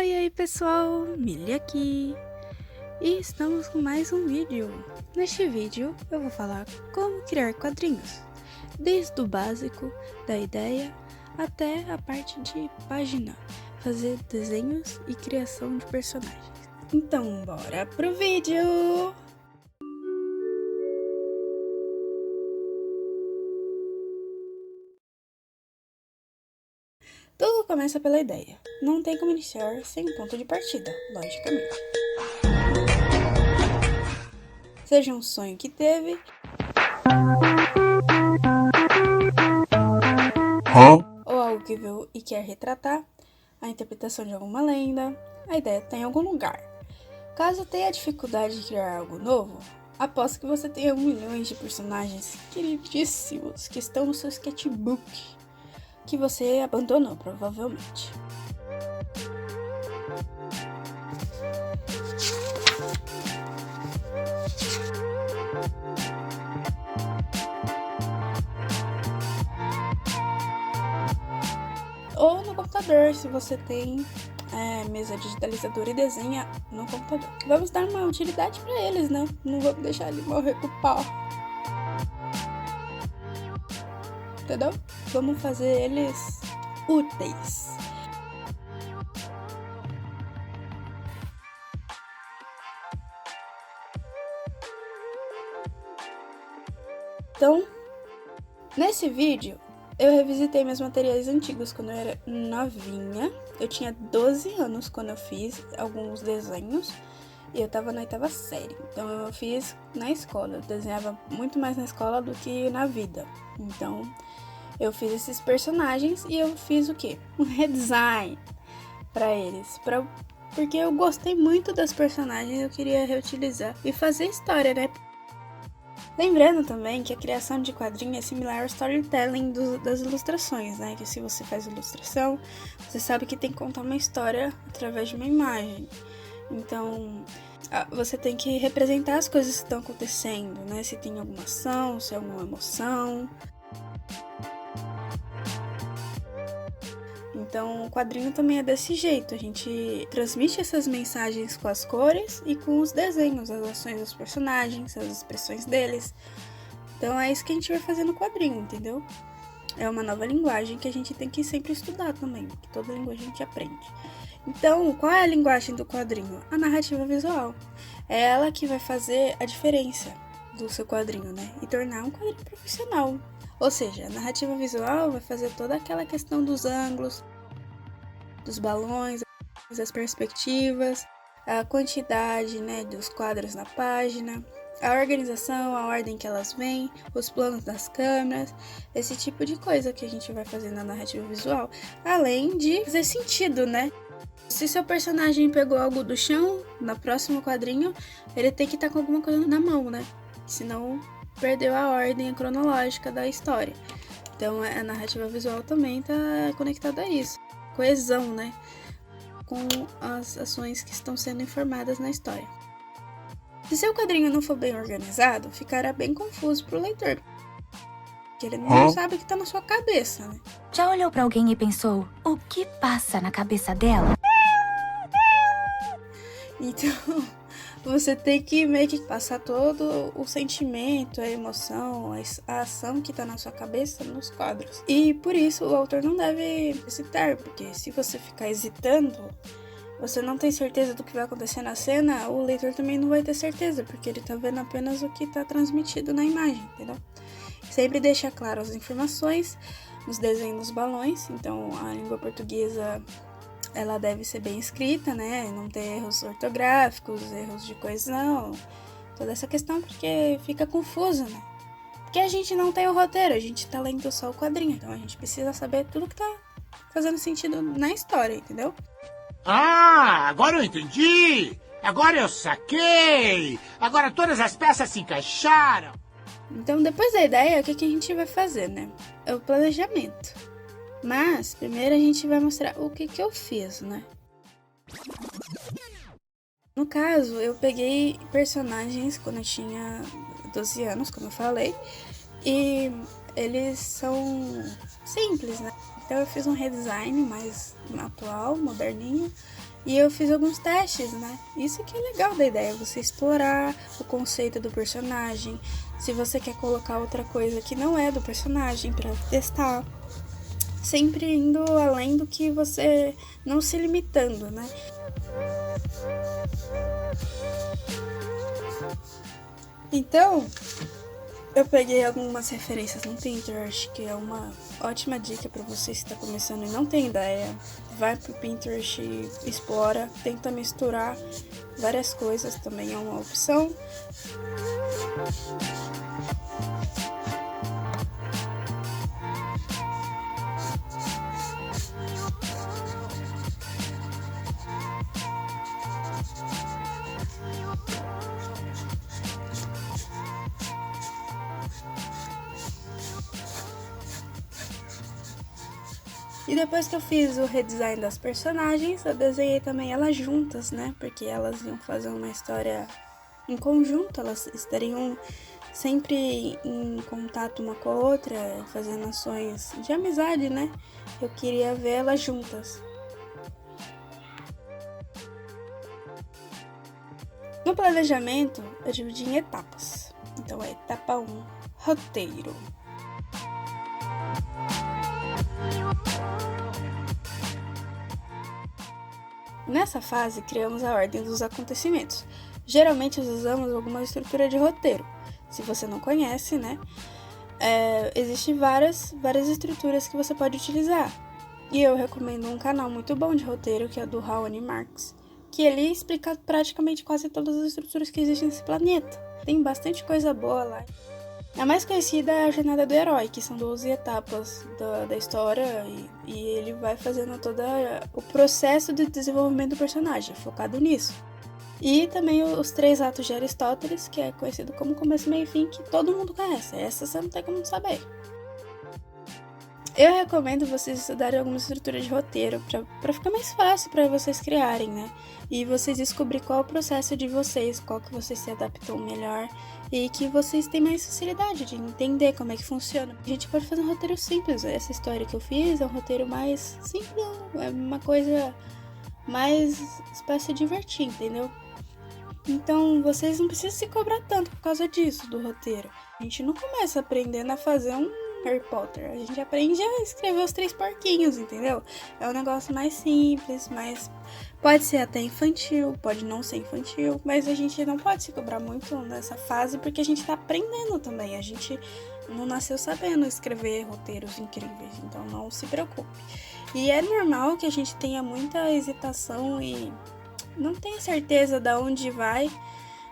Oi aí pessoal, Milly aqui e estamos com mais um vídeo. Neste vídeo eu vou falar como criar quadrinhos, desde o básico da ideia até a parte de página, fazer desenhos e criação de personagens. Então bora pro vídeo! Tudo começa pela ideia. Não tem como iniciar sem um ponto de partida, logicamente. Seja um sonho que teve, ou algo que viu e quer retratar, a interpretação de alguma lenda, a ideia tem em algum lugar. Caso tenha dificuldade de criar algo novo, aposto que você tenha milhões de personagens queridíssimos que estão no seu sketchbook, que você abandonou provavelmente. Ou no computador, se você tem mesa digitalizadora e desenha no computador. Vamos dar uma utilidade para eles, né? Não vamos deixar ele morrer pro pau. Entendeu? Vamos fazer eles úteis. Então, nesse vídeo, eu revisitei meus materiais antigos quando eu era novinha. Eu tinha 12 anos quando eu fiz alguns desenhos e eu tava na 8ª série. Então eu fiz na escola, eu desenhava muito mais na escola do que na vida. Então eu fiz esses personagens e eu fiz o quê? Um redesign pra eles, porque eu gostei muito das personagens e eu queria reutilizar e fazer história, né? Lembrando também que a criação de quadrinho é similar ao storytelling das ilustrações, né? Que se você faz ilustração, você sabe que tem que contar uma história através de uma imagem. Então, você tem que representar as coisas que estão acontecendo, né? Se tem alguma ação, se é alguma emoção. Então, o quadrinho também é desse jeito, a gente transmite essas mensagens com as cores e com os desenhos, as ações dos personagens, as expressões deles. Então é isso que a gente vai fazer no quadrinho, entendeu? É uma nova linguagem que a gente tem que sempre estudar também, que toda linguagem a gente aprende. Então, qual é a linguagem do quadrinho? A narrativa visual. É ela que vai fazer a diferença do seu quadrinho, né? E tornar um quadrinho profissional. Ou seja, a narrativa visual vai fazer toda aquela questão dos ângulos, dos balões, das perspectivas, a quantidade, né, dos quadros na página, a organização, a ordem que elas vêm, os planos das câmeras, esse tipo de coisa que a gente vai fazer na narrativa visual, além de fazer sentido, né? Se seu personagem pegou algo do chão, no próximo quadrinho, ele tem que estar com alguma coisa na mão, né? Senão perdeu a ordem cronológica da história. Então a narrativa visual também está conectada a isso. Coesão, né? Com as ações que estão sendo informadas na história. Se seu quadrinho não for bem organizado, ficará bem confuso para o leitor. Porque ele não sabe o que está na sua cabeça, né? Já olhou para alguém e pensou, o que passa na cabeça dela? Então, você tem que meio que passar todo o sentimento, a emoção, a ação que tá na sua cabeça nos quadros. E por isso o autor não deve hesitar, porque se você ficar hesitando, você não tem certeza do que vai acontecer na cena, o leitor também não vai ter certeza, porque ele tá vendo apenas o que tá transmitido na imagem, entendeu? Sempre deixa claro as informações nos desenhos dos balões, então a língua portuguesa ela deve ser bem escrita, né? Não ter erros ortográficos, erros de coesão, toda essa questão, porque fica confuso, né? Porque a gente não tem o roteiro, a gente tá lendo só o quadrinho, então a gente precisa saber tudo que tá fazendo sentido na história, entendeu? Ah, agora eu entendi! Agora eu saquei! Agora todas as peças se encaixaram! Então, depois da ideia, o que a gente vai fazer, né? É o planejamento. Mas, primeiro a gente vai mostrar o que eu fiz, né? No caso, eu peguei personagens quando eu tinha 12 anos, como eu falei, e eles são simples, né? Então eu fiz um redesign mais atual, moderninho, E eu fiz alguns testes, né? Isso que é legal da ideia, você explorar o conceito do personagem. Se você quer colocar outra coisa que não é do personagem para testar. Sempre indo além do que você... não se limitando, né? Então, eu peguei algumas referências no Pinterest, que é uma ótima dica para você que está começando e não tem ideia. Vai pro Pinterest e explora, tenta misturar várias coisas, também é uma opção. E depois que eu fiz o redesign das personagens, eu desenhei também elas juntas, né? Porque elas iam fazer uma história em conjunto, elas estariam sempre em contato uma com a outra, fazendo ações de amizade, né? Eu queria ver elas juntas. No planejamento, eu dividi em etapas. Então, é etapa 1, roteiro. Nessa fase, criamos a ordem dos acontecimentos. Geralmente usamos alguma estrutura de roteiro. Se você não conhece, né? Existem várias estruturas que você pode utilizar. E eu recomendo um canal muito bom de roteiro, que é do Raoni Marx, que ele explica praticamente quase todas as estruturas que existem nesse planeta. Tem bastante coisa boa lá. A mais conhecida é a Jornada do Herói, que são 12 etapas da história e ele vai fazendo todo o processo de desenvolvimento do personagem, focado nisso. E também os 3 atos de Aristóteles, que é conhecido como começo, meio e fim, que todo mundo conhece. Essa você não tem como saber. Eu recomendo vocês estudarem alguma estrutura de roteiro para ficar mais fácil para vocês criarem, né? E vocês descobrir qual é o processo de vocês, qual que vocês se adaptam melhor e que vocês têm mais facilidade de entender como é que funciona. A gente pode fazer um roteiro simples. Essa história que eu fiz é um roteiro mais simples, é uma coisa mais para se divertir, entendeu? Então, vocês não precisam se cobrar tanto por causa disso, do roteiro. A gente não começa aprendendo a fazer um Harry Potter. A gente aprende a escrever os 3 porquinhos, entendeu? É um negócio mais simples, mas pode ser até infantil, pode não ser infantil, mas a gente não pode se cobrar muito nessa fase porque a gente tá aprendendo também. A gente não nasceu sabendo escrever roteiros incríveis, então não se preocupe. E é normal que a gente tenha muita hesitação e não tenha certeza de onde vai.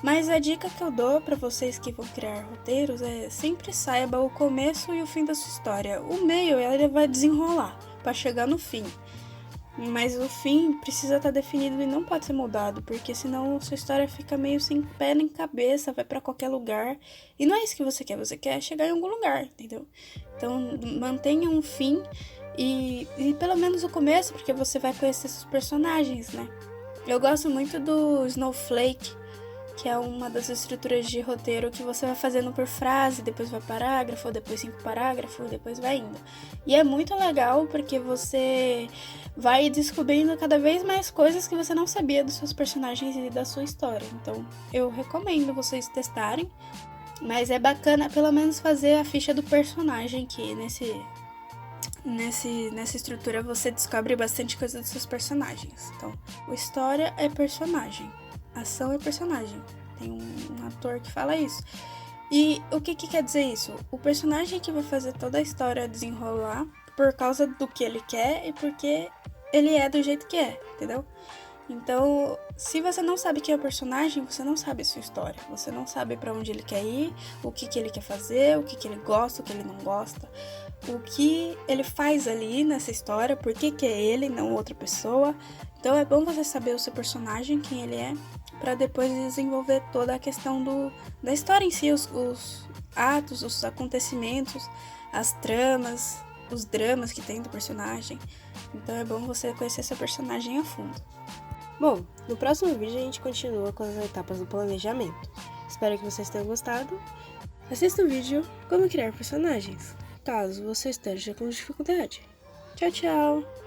Mas a dica que eu dou para vocês que vão criar roteiros é sempre saiba o começo e o fim da sua história. O meio ele vai desenrolar para chegar no fim. Mas o fim precisa estar definido e não pode ser mudado, porque senão sua história fica meio sem pé nem cabeça, vai para qualquer lugar. E não é isso que você quer chegar em algum lugar, entendeu? Então mantenha um fim e pelo menos o começo, porque você vai conhecer seus personagens, né? Eu gosto muito do Snowflake, que é uma das estruturas de roteiro que você vai fazendo por frase, depois vai parágrafo, depois 5 parágrafos, depois vai indo. E é muito legal porque você vai descobrindo cada vez mais coisas que você não sabia dos seus personagens e da sua história. Então, eu recomendo vocês testarem, mas é bacana pelo menos fazer a ficha do personagem, que nessa estrutura você descobre bastante coisa dos seus personagens. Então, a história é personagem. Ação é personagem. Tem um ator que fala isso. E o que quer dizer isso? O personagem que vai fazer toda a história desenrolar por causa do que ele quer e porque ele é do jeito que é, entendeu? Então, se você não sabe quem é o personagem, você não sabe a sua história. Você não sabe pra onde ele quer ir, o que ele quer fazer, o que ele gosta, o que ele não gosta. O que ele faz ali nessa história, por que é ele, não outra pessoa. Então é bom você saber o seu personagem, quem ele é, para depois desenvolver toda a questão da história em si, os atos, os acontecimentos, as tramas, os dramas que tem do personagem. Então é bom você conhecer seu personagem a fundo. Bom, no próximo vídeo a gente continua com as etapas do planejamento. Espero que vocês tenham gostado. Assista o vídeo Como Criar Personagens, caso você esteja com dificuldade. Tchau, tchau!